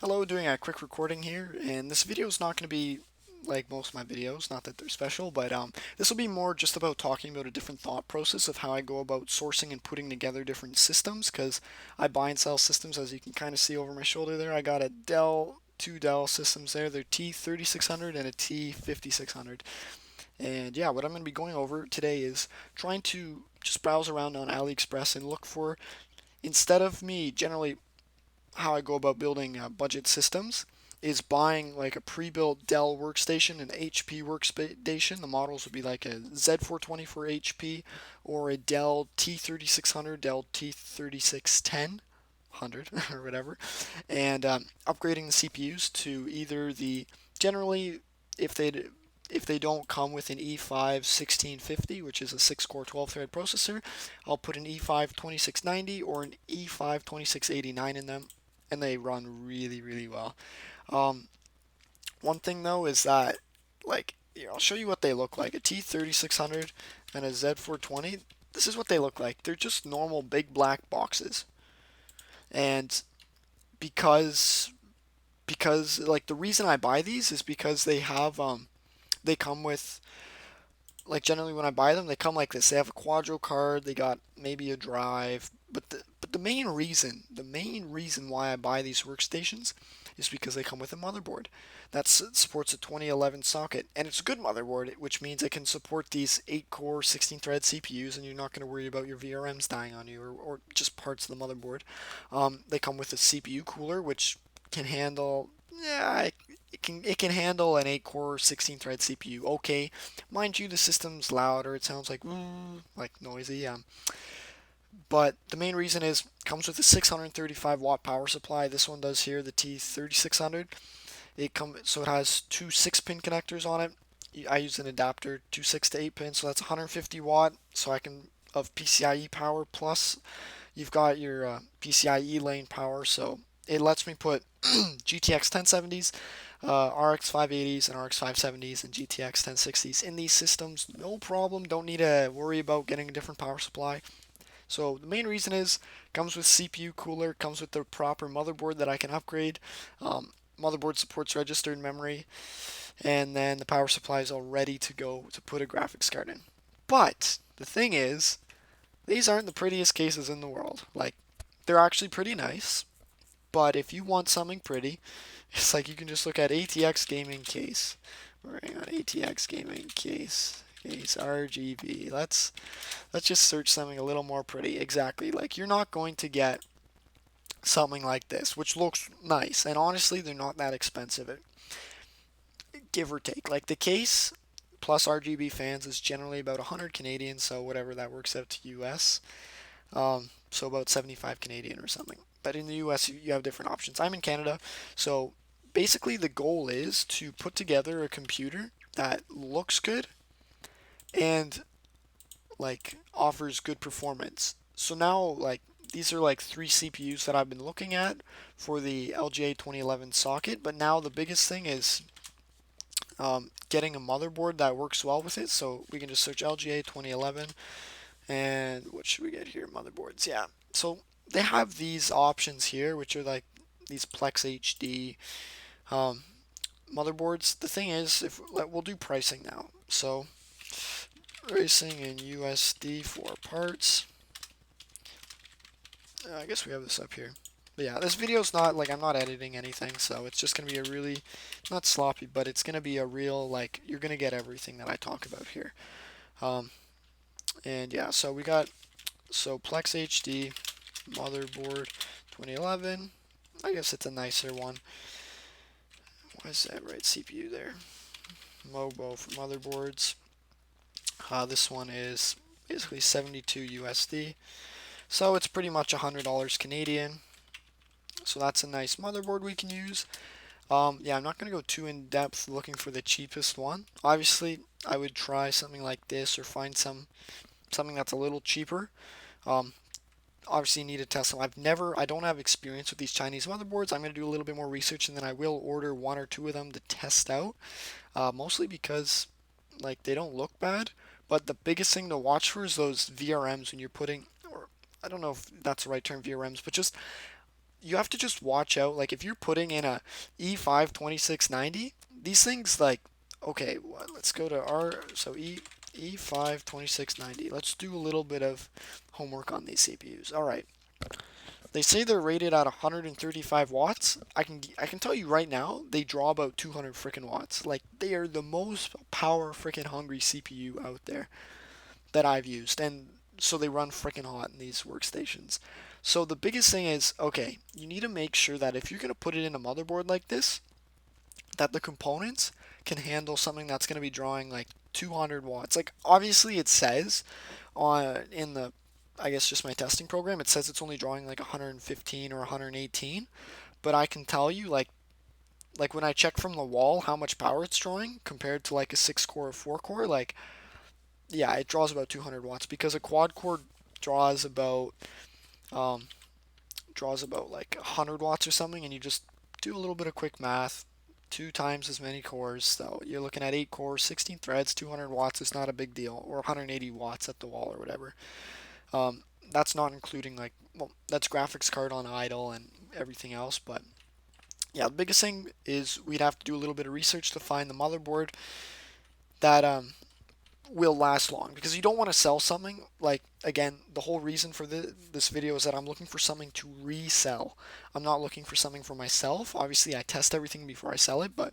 Hello, doing a quick recording here, and this video is not going to be like most of my videos, not that they're special, but this will be more just about talking about a different thought process of how I go about sourcing and putting together different systems, because I buy and sell systems, as you can kind of see over my shoulder there. I got two Dell systems there. They're T3600 and a T5600. And yeah, what I'm going to be going over today is trying to just browse around on Aliexpress and look for, instead of me generally how I go about building budget systems is buying like a pre-built Dell workstation, an HP workstation. The models would be like a Z420 for HP or a Dell T3600, Dell T3610. 100 or whatever, and upgrading the CPUs to either the generally if they don't come with an E5 1650, which is a 6-core 12-thread processor, I'll put an E5 2690 or an E5 2689 in them, and they run really well. Um, One thing though is that, like, I'll show you what they look like. A T3600 and a Z420. This is what they look like. They're just normal big black boxes, and because like the reason I buy these is because they come with, like, generally when I buy them, they come like this. They have a Quadro card, they got maybe a drive, but the main reason why I buy these workstations is because they come with a motherboard that supports a 2011 socket, and it's a good motherboard, which means it can support these 8-core 16-thread CPUs, and you're not going to worry about your VRMs dying on you or just parts of the motherboard. They come with a CPU cooler, which can handle, yeah, it can handle an 8-core 16-thread CPU. Okay, mind you, the system's loud, or it sounds like noisy. But the main reason is it comes with a 635 watt power supply. This one does here, the T3600. So it has two 6-pin connectors on it. I use an adapter, two 6 to 8 pins, so that's 150 watt. So I can of PCIe power, plus you've got your PCIe lane power. So it lets me put GTX 1070s, RX 580s, and RX 570s, and GTX 1060s in these systems. No problem. Don't need to worry about getting a different power supply. So the main reason is comes with CPU cooler, comes with the proper motherboard that I can upgrade. Motherboard supports registered memory, and then the power supply is all ready to go to put a graphics card in. But the thing is, these aren't the prettiest cases in the world. Like, they're actually pretty nice, but if you want something pretty, it's like you can just look at ATX gaming case. We're on ATX gaming case RGB. Let's just search something a little more pretty. Exactly. Like, you're not going to get something like this, which looks nice, and honestly, they're not that expensive, give or take. Like, the case plus RGB fans is generally about 100 Canadian, so whatever that works out to US. So about 75 Canadian or something. But in the US, you have different options. I'm in Canada, so basically the goal is to put together a computer that looks good and like offers good performance. So now, like, these are like three CPUs that I've been looking at for the LGA 2011 socket, but now the biggest thing is getting a motherboard that works well with it. So we can just search LGA 2011, and what should we get here? Motherboards, yeah. So they have these options here, which are like these Plex HD um, motherboards. The thing is, if we'll do pricing now. So pricing in USD for parts. I guess we have this up here. But yeah, this video is not like, I'm not editing anything, so it's just gonna be a really, not sloppy, but it's gonna be a real, like, you're gonna get everything that I talk about here. Um, and yeah, so we got Plex HD motherboard 2011. I guess it's a nicer one. Why is that right? CPU there. Mobo for motherboards. This one is basically 72 USD. So it's pretty much $100 Canadian. So that's a nice motherboard we can use. Yeah, I'm not going to go too in depth looking for the cheapest one. Obviously, I would try something like this or find something that's a little cheaper. Um, Obviously, you need to test them. I don't have experience with these Chinese motherboards. I'm going to do a little bit more research, and then I will order one or two of them to test out. Mostly because, like, they don't look bad. But the biggest thing to watch for is those VRMs when you're putting, or I don't know if that's the right term, VRMs, but just you have to just watch out. Like if you're putting in a E5 2690, these things like, okay, let's go to our, so E5 2690. Let's do a little bit of homework on these CPUs. All right. They say they're rated at 135 watts. I can tell you right now, they draw about 200 freaking watts. Like they are the most power freaking hungry CPU out there that I've used, and so they run freaking hot in these workstations. So the biggest thing is, okay, you need to make sure that if you're gonna put it in a motherboard like this, that the components can handle something that's gonna be drawing like 200 watts. Like obviously it says on in the, I guess just my testing program, it says it's only drawing like 115 or 118, but I can tell you like when I check from the wall how much power it's drawing compared to like a 6 core or 4 core, like yeah, it draws about 200 watts because a quad core draws about um, draws about like 100 watts or something, and you just do a little bit of quick math. 2 times as many cores, so you're looking at 8 cores, 16 threads, 200 watts is not a big deal, or 180 watts at the wall or whatever. That's not including like, well, that's graphics card on idle and everything else, but yeah, the biggest thing is we'd have to do a little bit of research to find the motherboard that will last long, because you don't want to sell something like, again, the whole reason for this video is that I'm looking for something to resell. I'm not looking for something for myself. Obviously I test everything before I sell it, but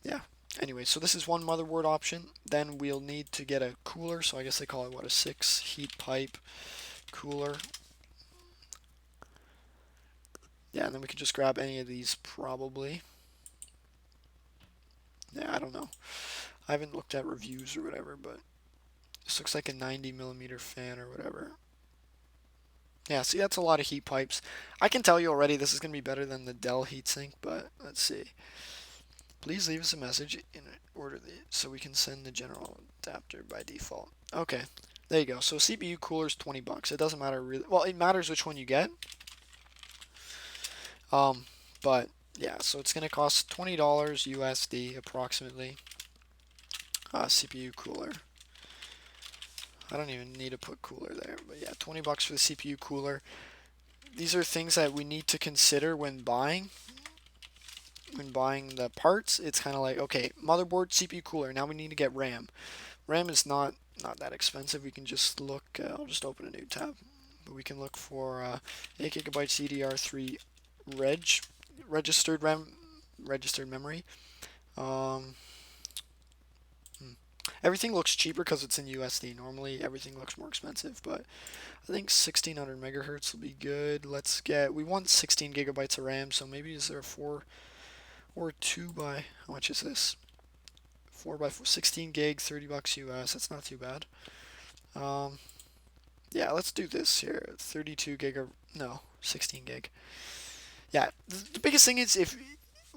yeah. Anyway, so this is one motherboard option. Then we'll need to get a cooler, so I guess they call it what, a 6 heat pipe cooler. Yeah, and then we could just grab any of these probably. Yeah, I don't know, I haven't looked at reviews or whatever, but this looks like a 90 millimeter fan or whatever. Yeah, see, that's a lot of heat pipes. I can tell you already this is going to be better than the Dell heatsink, but let's see. Please leave us a message in order so we can send the general adapter by default. Okay, there you go. So CPU cooler is 20 bucks. It doesn't matter really. Well, it matters which one you get. But yeah, so it's going to cost $20 USD approximately. CPU cooler. I don't even need to put cooler there, but yeah, 20 bucks for the CPU cooler. These are things that we need to consider when buying. When buying the parts, it's kind of like, okay, motherboard, CPU cooler. Now we need to get RAM. RAM is not that expensive. We can just look. I'll just open a new tab, but we can look for 8 gigabytes DDR3 reg registered RAM registered memory. Um, Everything looks cheaper because it's in USD. Normally everything looks more expensive, but I think 1600 megahertz will be good. We want 16 gigabytes of RAM, so maybe is there a 4 or 2 by, how much is this? 4 by 4, 16 gig, 30 bucks US. That's not too bad. Um, yeah, let's do this here. 32 gig, or no, 16 gig. Yeah, the biggest thing is if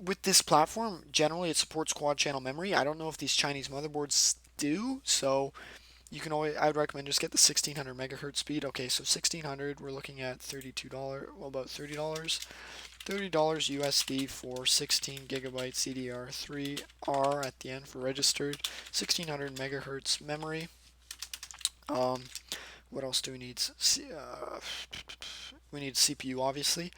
with this platform, generally it supports quad channel memory. I don't know if these Chinese motherboards do, so you can always, I would recommend just get the 1600 megahertz speed. Okay, so 1600, we're looking at $32, well, about $30. $30 USD for 16 gigabytes DDR3R at the end for registered, 1600 megahertz memory. What else do we need? We need CPU, obviously.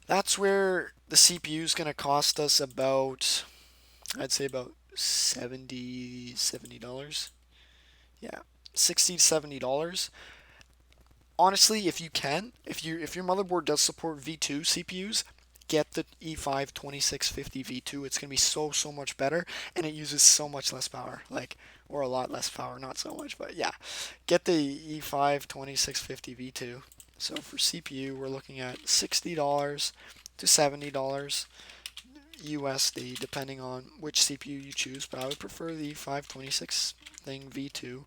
That's where the CPU is going to cost us about, I'd say about $70. Yeah, $60 to $70. Honestly, if you can, if your motherboard does support V2 CPUs, get the E5 2650 V2. It's gonna be so much better, and it uses so much less power, like, or a lot less power, not so much, but yeah, get the E5 2650 V2. So for CPU, we're looking at $60 to $70 USD, depending on which CPU you choose. But I would prefer the E5 26 thing V2.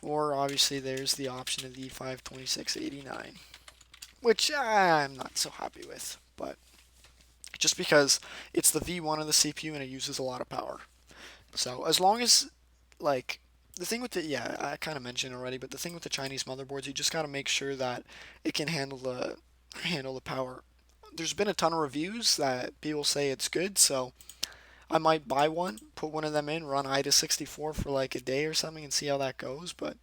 Or obviously there's the option of the E5 2689, which I'm not so happy with, but just because it's the V1 of the CPU and it uses a lot of power. So as long as, like, the thing with the, yeah, I kind of mentioned already, but the thing with the Chinese motherboards, you just got to make sure that it can handle the power. There's been a ton of reviews that people say it's good, so I might buy one, put one of them in, run IDA 64 for like a day or something and see how that goes. But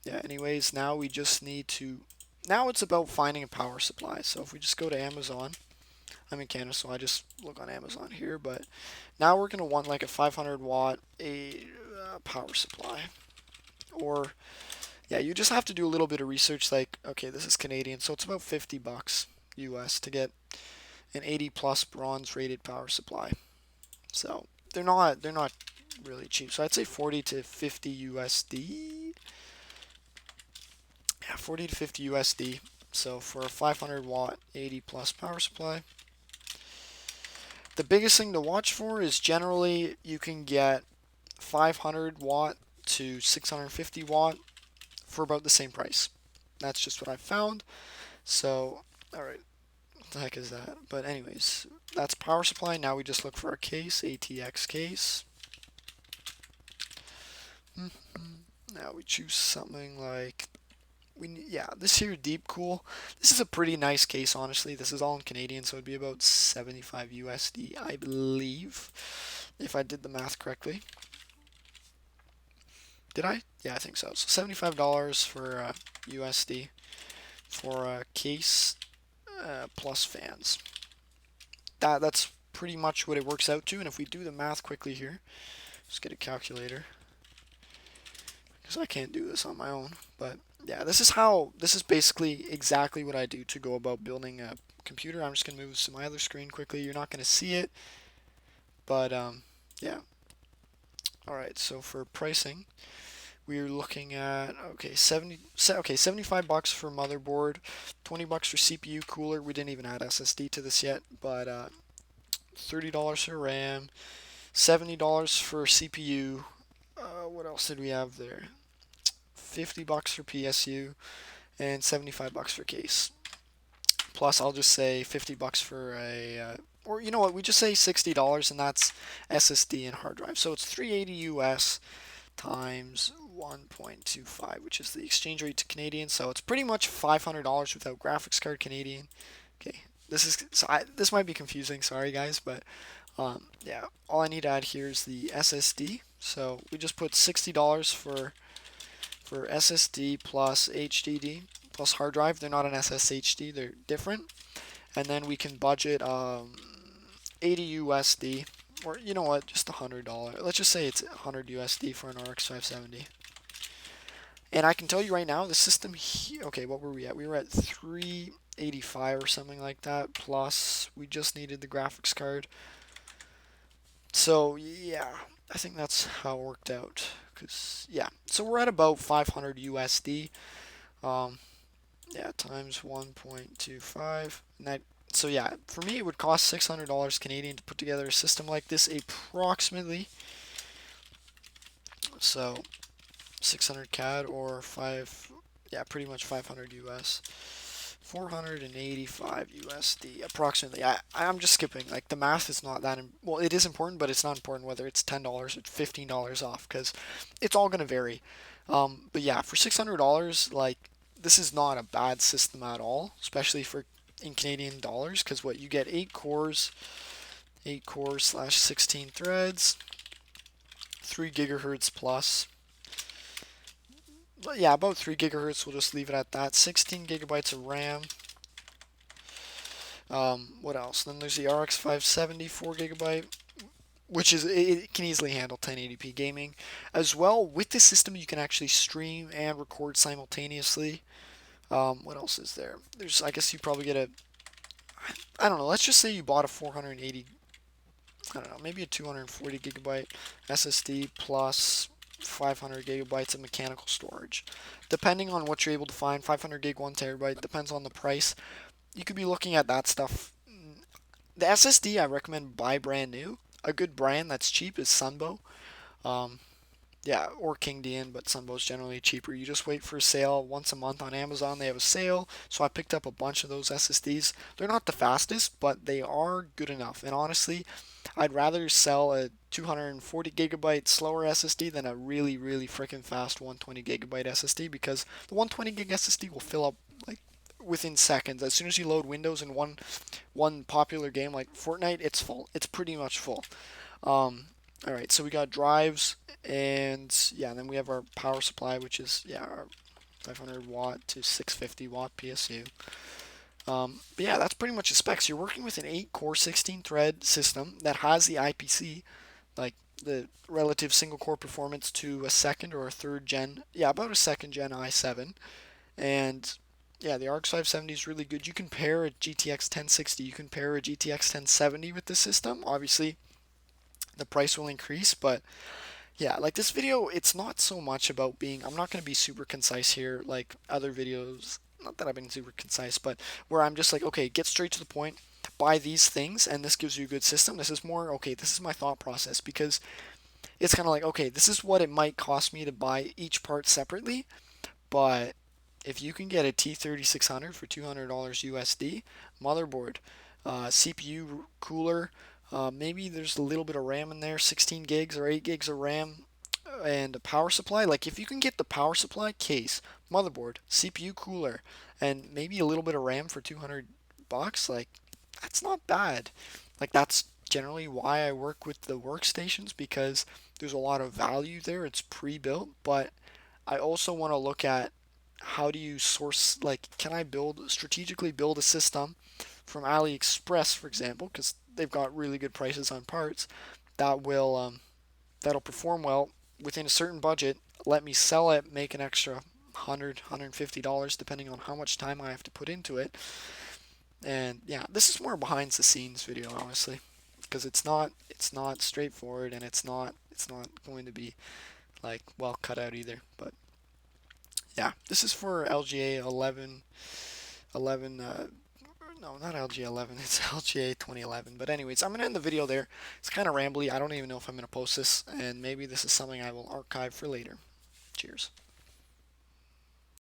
yeah, anyways, now we just need to now it's about finding a power supply. So if we just go to Amazon, I'm in Canada, so I just look on Amazon here. But now we're gonna want like a 500 watt power supply, or yeah, you just have to do a little bit of research. Like, okay, this is Canadian, so it's about 50 bucks US to get an 80 plus bronze rated power supply. So they're not really cheap. So I'd say 40 to 50 USD. Yeah, 40 to 50 USD. So for a 500 watt 80 plus power supply, the biggest thing to watch for is generally you can get 500 watt to 650 watt for about the same price. That's just what I found. So, all right, what the heck is that? But anyways, that's power supply. Now we just look for a case, ATX case. Now we choose something like yeah, this here deep cool. This is a pretty nice case, honestly. This is all in Canadian, so it'd be about 75 USD, I believe, if I did the math correctly. Did I? Yeah, I think so. So $75 for USD for a case plus fans. That's pretty much what it works out to. And if we do the math quickly here, just get a calculator because I can't do this on my own. But yeah, this is basically exactly what I do to go about building a computer. I'm just gonna move to my other screen quickly. You're not gonna see it, but yeah. All right. So for pricing, we're looking at okay 75 bucks for motherboard, 20 bucks for CPU cooler. We didn't even add SSD to this yet, but $30 for RAM, $70 for CPU. What else did we have there? 50 bucks for PSU and 75 bucks for case. Plus, I'll just say 50 bucks for or you know what? We just say $60 and that's SSD and hard drive. So it's 380 US times 1.25, which is the exchange rate to Canadian. So it's pretty much $500 without graphics card Canadian. Okay, this might be confusing. Sorry guys, but yeah, all I need to add here is the SSD. So we just put $60 for SSD plus HDD plus hard drive. They're not an SSHD, they're different. And then we can budget 80 USD, or you know what, just $100. Let's just say it's 100 USD for an RX 570. And I can tell you right now, the system okay, what were we at? We were at 385 or something like that, plus we just needed the graphics card. So yeah, I think that's how it worked out. Cause yeah, so we're at about 500 USD. Yeah, times 1.25. And that, so yeah, for me it would cost $600 Canadian to put together a system like this, approximately. So 600 CAD or yeah, pretty much 500 US. 485 USD approximately. I'm just skipping. Like the math is not that well, it is important, but it's not important whether it's $10 or $15 off because it's all gonna vary. But yeah, for $600, like this is not a bad system at all, especially for in Canadian dollars. Because what you get 8 cores slash 16 threads, 3 gigahertz plus. But yeah, about 3 gigahertz. We'll just leave it at that. 16 gigabytes of RAM. What else? Then there's the RX 570 4 gigabyte, which is it can easily handle 1080p gaming. As well, with this system, you can actually stream and record simultaneously. What else is there? There's, I guess you probably get a, I don't know. Let's just say you bought a 480, I don't know, maybe a 240 gigabyte SSD plus 500 gigabytes of mechanical storage. Depending on what you're able to find, 500 gig, 1 terabyte, depends on the price. You could be looking at that stuff. The SSD I recommend buy brand new. A good brand that's cheap is Sunbow. Yeah, or King Dian, but Sunbow's generally cheaper. You just wait for a sale once a month on Amazon. They have a sale, so I picked up a bunch of those SSDs. They're not the fastest, but they are good enough. And honestly, I'd rather sell a 240 gigabyte slower SSD than a really, really freaking fast 120 gigabyte SSD because the 120 gig SSD will fill up like within seconds. As soon as you load Windows in one popular game like Fortnite, it's full. It's pretty much full. All right, so we got drives, and yeah, and then we have our power supply, which is yeah, 500 watt to 650 watt PSU. But yeah, that's pretty much the specs. You're working with an 8-core 16-thread system that has the IPC, like the relative single core performance to a second or a third gen, yeah, about a second gen i7. And yeah, the RX 570 is really good. You can pair a GTX 1060, you can pair a GTX 1070 with this system. Obviously, the price will increase, but yeah, like this video, it's not so much about being, I'm not going to be super concise here like other videos. Not that I've been super concise, but where I'm just like, okay, get straight to the point, buy these things, and this gives you a good system. This is more, okay, this is my thought process, because it's kind of like, okay, this is what it might cost me to buy each part separately, but if you can get a T3600 for $200 USD, motherboard, CPU, cooler, maybe there's a little bit of RAM in there, 16 gigs or 8 gigs of RAM, and a power supply. Like if you can get the power supply, case, motherboard, CPU, cooler, and maybe a little bit of RAM for 200 bucks, like that's not bad. Like that's generally why I work with the workstations, because there's a lot of value there. It's pre-built, but I also want to look at how do you source, like can I strategically build a system from Aliexpress, for example, because they've got really good prices on parts that will that'll perform well within a certain budget. Let me sell it, make an extra $150 depending on how much time I have to put into it. And yeah, this is more behind the scenes video, honestly, because it's not straightforward, and it's not going to be like well cut out either. But yeah, this is for LGA 11, no, not LGA 11, it's LGA 2011. But anyways, I'm going to end the video there. It's kind of rambly. I don't even know if I'm going to post this, and maybe this is something I will archive for later. Cheers.